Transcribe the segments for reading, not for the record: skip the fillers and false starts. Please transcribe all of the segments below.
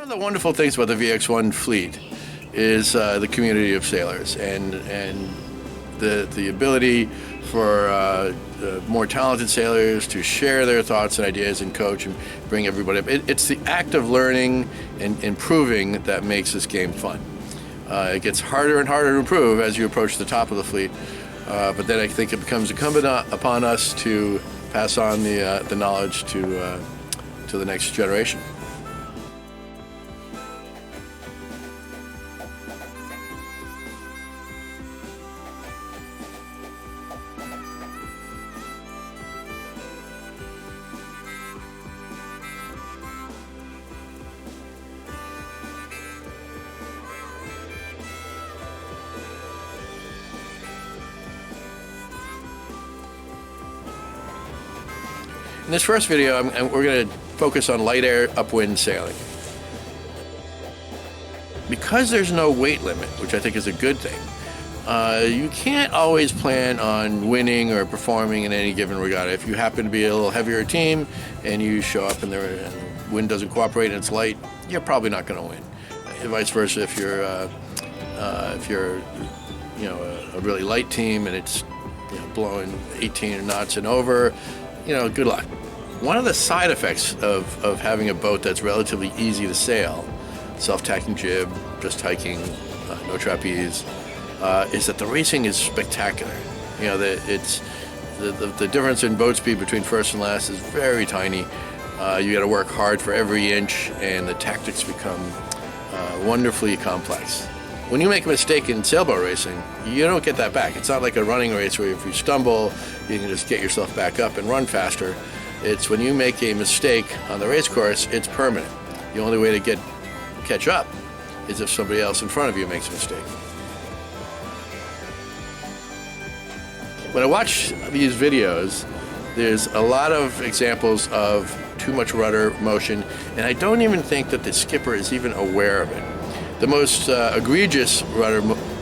of the wonderful things about the VX1 fleet is the community of sailors and the ability for more talented sailors to share their thoughts and ideas and coach and bring everybody up. It's the act of learning and improving that makes this game fun. It gets harder and harder to improve as you approach the top of the fleet, but then I think it becomes incumbent upon us to pass on the knowledge to the next generation. In this first video, we're going to focus on light air upwind sailing. Because there's no weight limit, which I think is a good thing, you can't always plan on winning or performing in any given regatta. If you happen to be a little heavier team and you show up and the wind doesn't cooperate and it's light, you're probably not going to win. And vice versa, if you're a really light team and it's blowing 18 knots and over, good luck. One of the side effects of having a boat that's relatively easy to sail, self-tacking jib, just hiking, no trapeze, is that the racing is spectacular. The difference in boat speed between first and last is very tiny. You got to work hard for every inch, and the tactics become wonderfully complex. When you make a mistake in sailboat racing, you don't get that back. It's not like a running race where if you stumble, you can just get yourself back up and run faster. It's when you make a mistake on the race course, it's permanent. The only way to catch up is if somebody else in front of you makes a mistake. When I watch these videos, there's a lot of examples of too much rudder motion, and I don't even think that the skipper is even aware of it. The most egregious rudder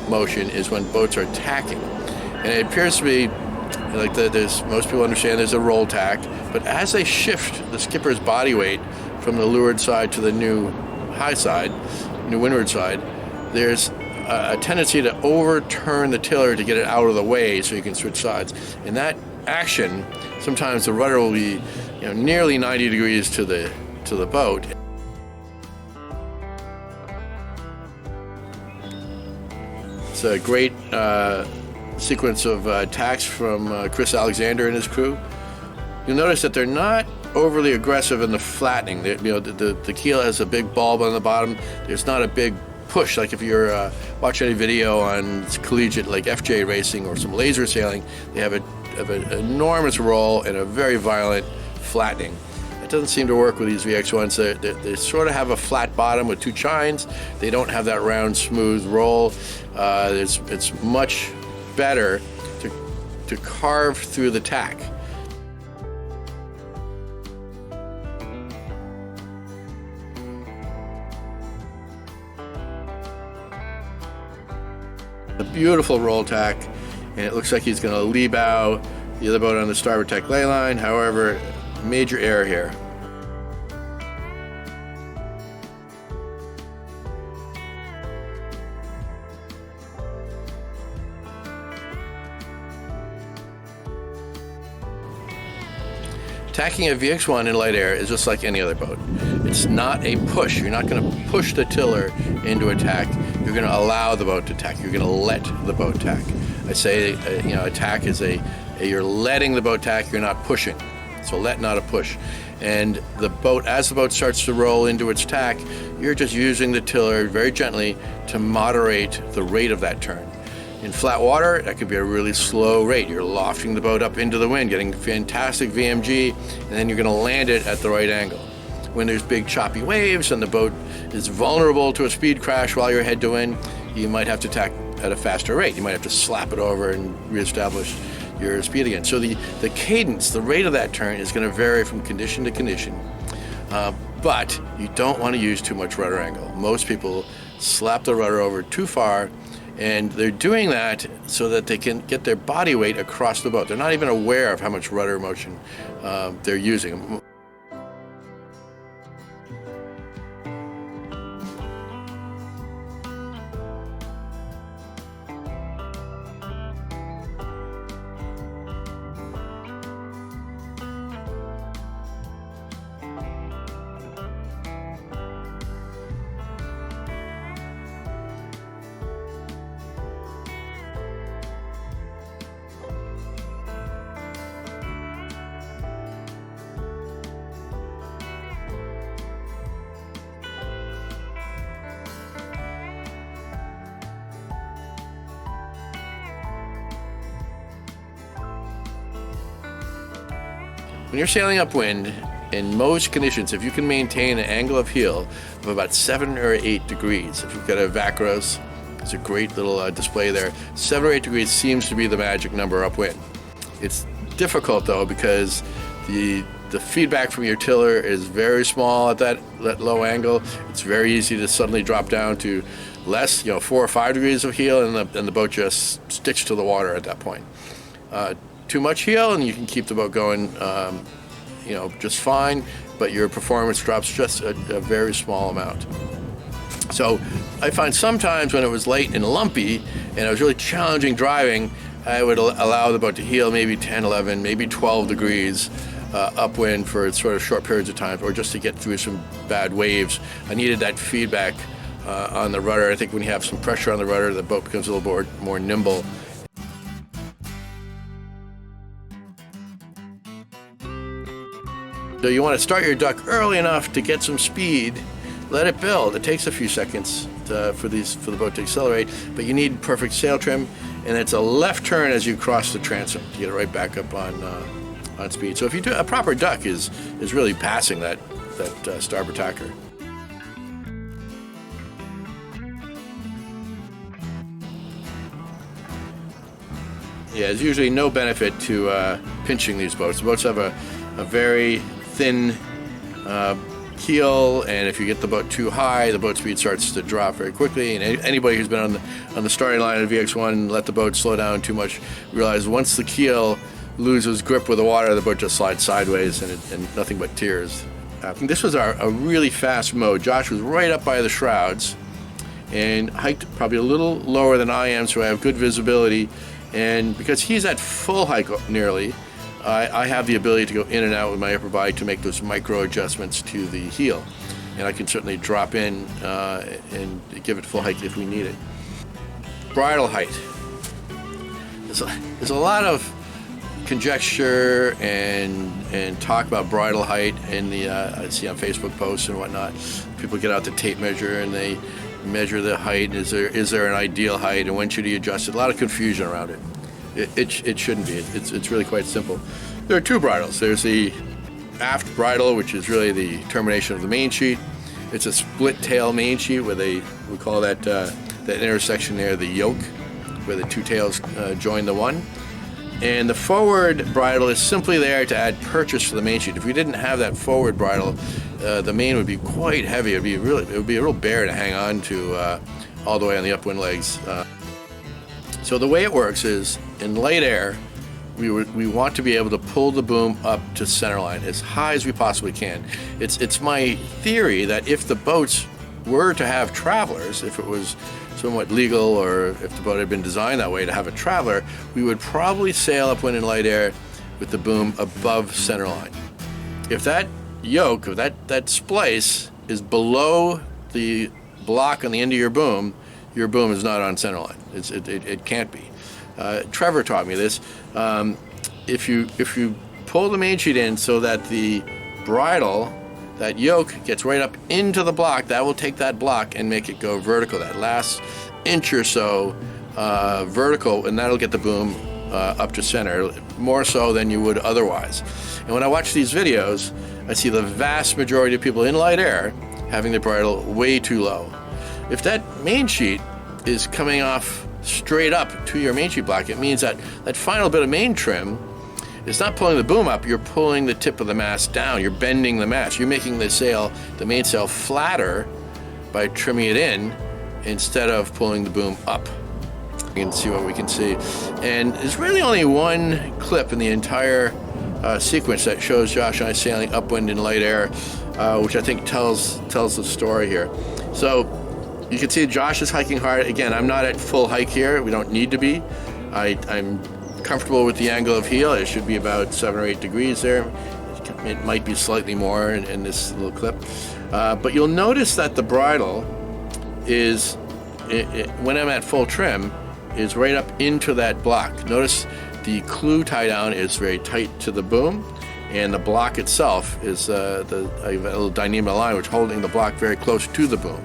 motion is when boats are tacking, and it appears to be like most people understand there's a roll tack, but as they shift the skipper's body weight from the leeward side to the new windward side, there's a tendency to overturn the tiller to get it out of the way so you can switch sides. In that action, sometimes the rudder will be nearly 90 degrees to the boat. It's a great sequence of tacks from Chris Alexander and his crew. You'll notice that they're not overly aggressive in the flattening. The keel has a big bulb on the bottom. There's not a big push, like if you're watching a video on collegiate like FJ racing or some laser sailing, they have an enormous roll and a very violent flattening. It doesn't seem to work with these VX1s. They sort of have a flat bottom with two chines. They don't have that round, smooth roll. It's much better to carve through the tack. A beautiful roll tack, and it looks like he's going to lee bow the other boat on the starboard tack ley line. However, major error here. Tacking a VX1 in light air is just like any other boat. It's not a push. You're not going to push the tiller into a tack. You're going to allow the boat to tack. You're going to let the boat tack. I say, a tack is you're letting the boat tack. You're not pushing. So let, not a push. And as the boat starts to roll into its tack, you're just using the tiller very gently to moderate the rate of that turn. In flat water, that could be a really slow rate. You're lofting the boat up into the wind, getting fantastic VMG, and then you're going to land it at the right angle. When there's big choppy waves and the boat is vulnerable to a speed crash while you're head to wind, you might have to tack at a faster rate. You might have to slap it over and reestablish your speed again. So the cadence, the rate of that turn is going to vary from condition to condition. But you don't want to use too much rudder angle. Most people slap the rudder over too far, and they're doing that so that they can get their body weight across the boat. They're not even aware of how much rudder motion they're using. When you're sailing upwind, in most conditions, if you can maintain an angle of heel of about 7 or 8 degrees, if you've got a Vacros, it's a great little display there, 7 or 8 degrees seems to be the magic number upwind. It's difficult though, because the feedback from your tiller is very small at that low angle. It's very easy to suddenly drop down to less, 4 or 5 degrees of heel, and the boat just sticks to the water at that point. Too much heel and you can keep the boat going just fine, but your performance drops just a very small amount. So I find sometimes when it was late and lumpy and it was really challenging driving, I would allow the boat to heel maybe 10, 11, maybe 12 degrees upwind for sort of short periods of time, or just to get through some bad waves. I needed that feedback on the rudder. I think when you have some pressure on the rudder, the boat becomes a little more nimble. So you want to start your duck early enough to get some speed, let it build. It takes a few seconds for the boat to accelerate, but you need perfect sail trim, and it's a left turn as you cross the transom to get it right back up on speed. So if you do a proper duck is really passing that starboard tacker. Yeah, there's usually no benefit to pinching these boats. The boats have a very thin keel, and if you get the boat too high, the boat speed starts to drop very quickly. And anybody who's been on the starting line of VX1 and let the boat slow down too much realize once the keel loses grip with the water, the boat just slides sideways, and nothing but tears happen. This was a really fast mode. Josh was right up by the shrouds and hiked probably a little lower than I am, so I have good visibility. And because he's at full hike nearly, I have the ability to go in and out with my upper body to make those micro adjustments to the heel. And I can certainly drop in and give it full height if we need it. Bridle height. There's a lot of conjecture and talk about bridle height in I see on Facebook posts and whatnot. People get out the tape measure and they measure the height. Is there an ideal height, and when should you adjust it? A lot of confusion around it. It shouldn't be. It's really quite simple. There are two bridles. There's the aft bridle, which is really the termination of the main sheet. It's a split tail main sheet where we call that intersection there the yoke, where the two tails join the one. And the forward bridle is simply there to add purchase to the main sheet. If we didn't have that forward bridle, the main would be quite heavy. It would be a real bear to hang on to all the way on the upwind legs. So the way it works is, in light air, we want to be able to pull the boom up to centerline as high as we possibly can. It's my theory that if the boats were to have travelers, if it was somewhat legal, or if the boat had been designed that way to have a traveler, we would probably sail upwind in light air with the boom above centerline. If that yoke, or that splice is below the block on the end of your boom is not on centerline. It can't be. Trevor taught me this. If you pull the main sheet in so that the bridle, that yoke, gets right up into the block, that will take that block and make it go vertical. That last inch or so vertical, and that'll get the boom up to center, more so than you would otherwise. And when I watch these videos, I see the vast majority of people in light air having the bridle way too low. If that main sheet is coming off straight up to your main sheet block, it means that final bit of main trim is not pulling the boom up, you're pulling the tip of the mast down, you're bending the mast, you're making the main sail flatter by trimming it in instead of pulling the boom up. You can see what we can see. And there's really only one clip in the entire sequence that shows Josh and I sailing upwind in light air, which I think tells the story here. So you can see Josh is hiking hard. Again, I'm not at full hike here. We don't need to be. I'm comfortable with the angle of heel. It should be about 7 or 8 degrees there. It might be slightly more in this little clip. But you'll notice that the bridle is, when I'm at full trim, is right up into that block. Notice the clew tie down is very tight to the boom, and the block itself is I have a little dynamo line which is holding the block very close to the boom.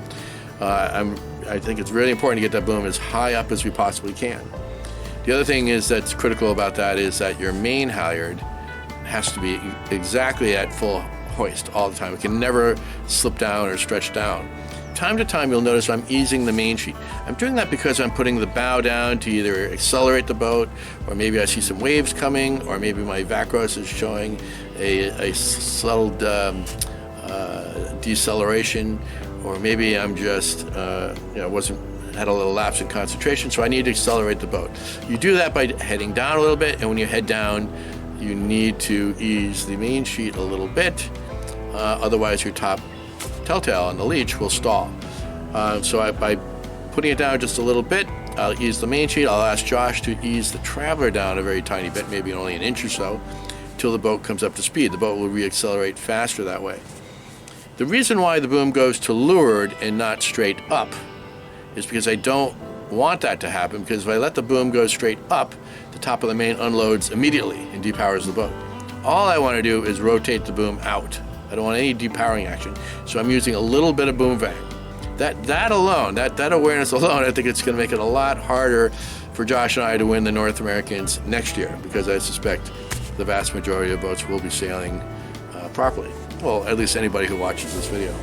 I think it's really important to get that boom as high up as we possibly can. The other thing that's critical about that is that your main halyard has to be exactly at full hoist all the time. It can never slip down or stretch down. Time to time, you'll notice I'm easing the main sheet. I'm doing that because I'm putting the bow down to either accelerate the boat, or maybe I see some waves coming, or maybe my Vacros is showing a subtle deceleration, or maybe I'm just had a little lapse in concentration, so I need to accelerate the boat. You do that by heading down a little bit, and when you head down, you need to ease the main sheet a little bit, otherwise your top telltale on the leech will stall. So by putting it down just a little bit, I'll ease the main sheet. I'll ask Josh to ease the traveler down a very tiny bit, maybe only an inch or so, till the boat comes up to speed. The boat will reaccelerate faster that way. The reason why the boom goes to leeward and not straight up is because I don't want that to happen, because if I let the boom go straight up, the top of the main unloads immediately and depowers the boat. All I want to do is rotate the boom out. I don't want any depowering action. So I'm using a little bit of boom vang. That alone, that awareness alone, I think it's going to make it a lot harder for Josh and I to win the North Americans next year, because I suspect the vast majority of boats will be sailing properly. Well, at least anybody who watches this video.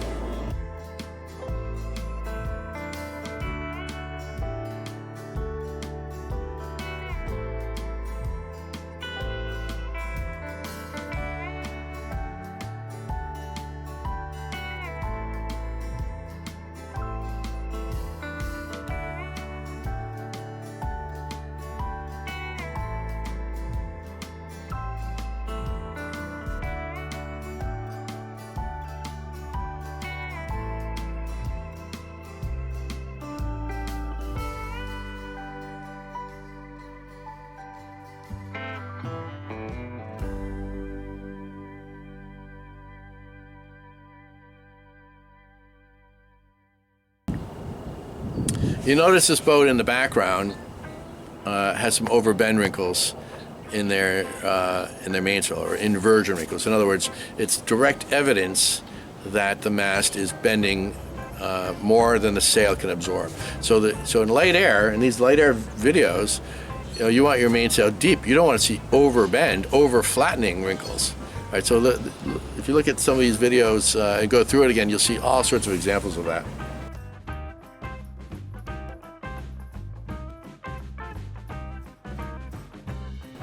You notice this boat in the background has some overbend wrinkles in their mainsail, or inversion wrinkles. In other words, it's direct evidence that the mast is bending more than the sail can absorb. So in light air, in these light air videos, you want your mainsail deep. You don't want to see overbend, over flattening wrinkles. Right? So if you look at some of these videos and go through it again, you'll see all sorts of examples of that.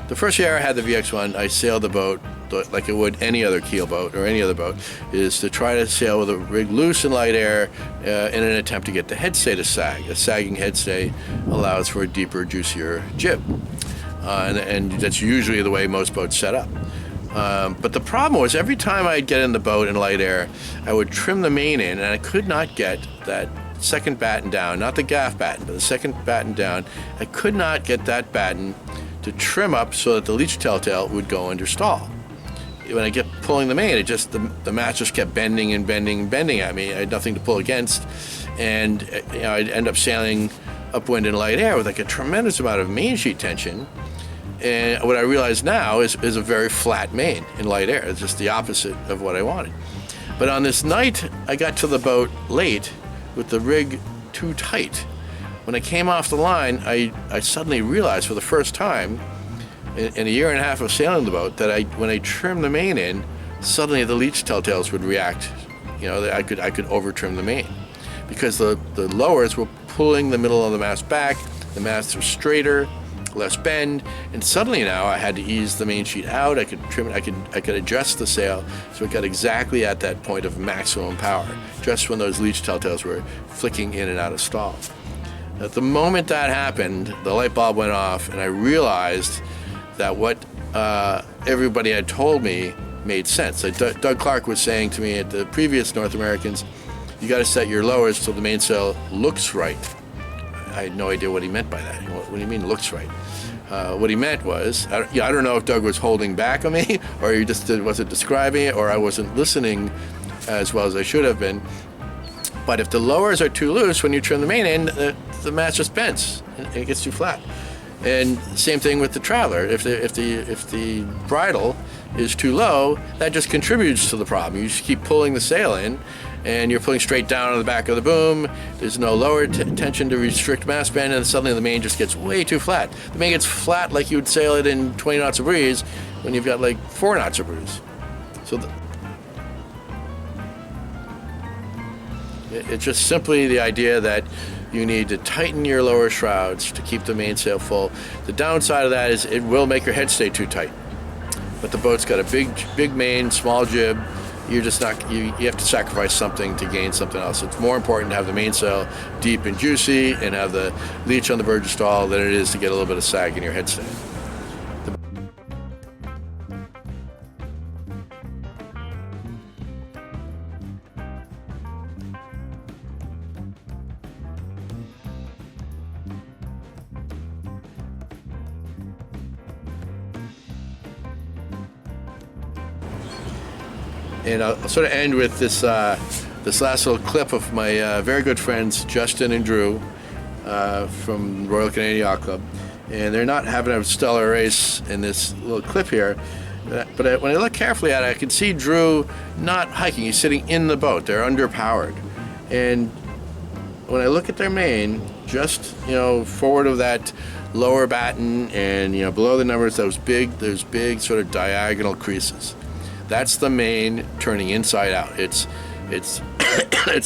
The first year I had the VX1, I sailed the boat like it would any other keel boat or any other boat, is to try to sail with a rig loose in light air in an attempt to get the headstay to sag. A sagging headstay allows for a deeper, juicier jib. And that's usually the way most boats set up. But the problem was, every time I'd get in the boat in light air, I would trim the main in, and I could not get that second batten down, not the gaff batten, but the second batten down. I could not get that batten to trim up so that the leech telltale would go under stall. When I kept pulling the main, the mast just kept bending and bending and bending at me. I had nothing to pull against, and I'd end up sailing upwind in light air with like a tremendous amount of main sheet tension. And what I realize now is a very flat main in light air. It's just the opposite of what I wanted. But on this night, I got to the boat late with the rig too tight. When I came off the line, I suddenly realized for the first time in a year and a half of sailing the boat that when I trimmed the main in, suddenly the leech telltales would react. I could over trim the main, because the lowers were pulling the middle of the mast back. The masts were straighter, less bend, and suddenly now I had to ease the main sheet out. I could trim it. I could adjust the sail so it got exactly at that point of maximum power, just when those leech telltales were flicking in and out of stall. At the moment that happened, the light bulb went off, and I realized that what everybody had told me made sense. Doug Clark was saying to me at the previous North Americans, you got to set your lowers so the mainsail looks right. I had no idea what he meant by that. What do you mean looks right? What he meant was, I don't know if Doug was holding back on me, or he just wasn't describing it, or I wasn't listening as well as I should have been. But if the lowers are too loose, when you trim the main in, the mast just bends and it gets too flat. And same thing with the traveler. If the bridle is too low, that just contributes to the problem. You just keep pulling the sail in, and you're pulling straight down on the back of the boom. There's no lower tension to restrict mast bend, and suddenly the main just gets way too flat. The main gets flat like you would sail it in 20 knots of breeze, when you've got like 4 knots of breeze. So it's just simply the idea that you need to tighten your lower shrouds to keep the mainsail full. The downside of that is it will make your head stay too tight. But the boat's got a big main, small jib. You're just not, you have to sacrifice something to gain something else. It's more important to have the mainsail deep and juicy and have the leech on the verge of stall than it is to get a little bit of sag in your head stay. And I'll sort of end with this this last little clip of my very good friends Justin and Drew from Royal Canadian Yacht Club, and they're not having a stellar race in this little clip here. But when I look carefully at it, I can see Drew not hiking. He's sitting in the boat. They're underpowered, and when I look at their main, just forward of that lower batten and below the numbers, those big sort of diagonal creases. That's the main turning inside out. It's it's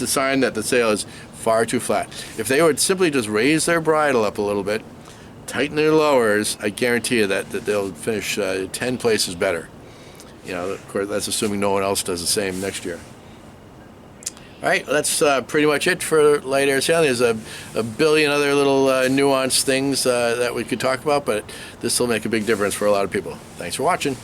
a sign that the sail is far too flat. If they would simply just raise their bridle up a little bit, tighten their lowers, I guarantee you that they'll finish 10 places better. Of course, that's assuming no one else does the same next year. All right, well, that's pretty much it for light air sailing. There's a billion other little nuanced things that we could talk about, but this will make a big difference for a lot of people. Thanks for watching.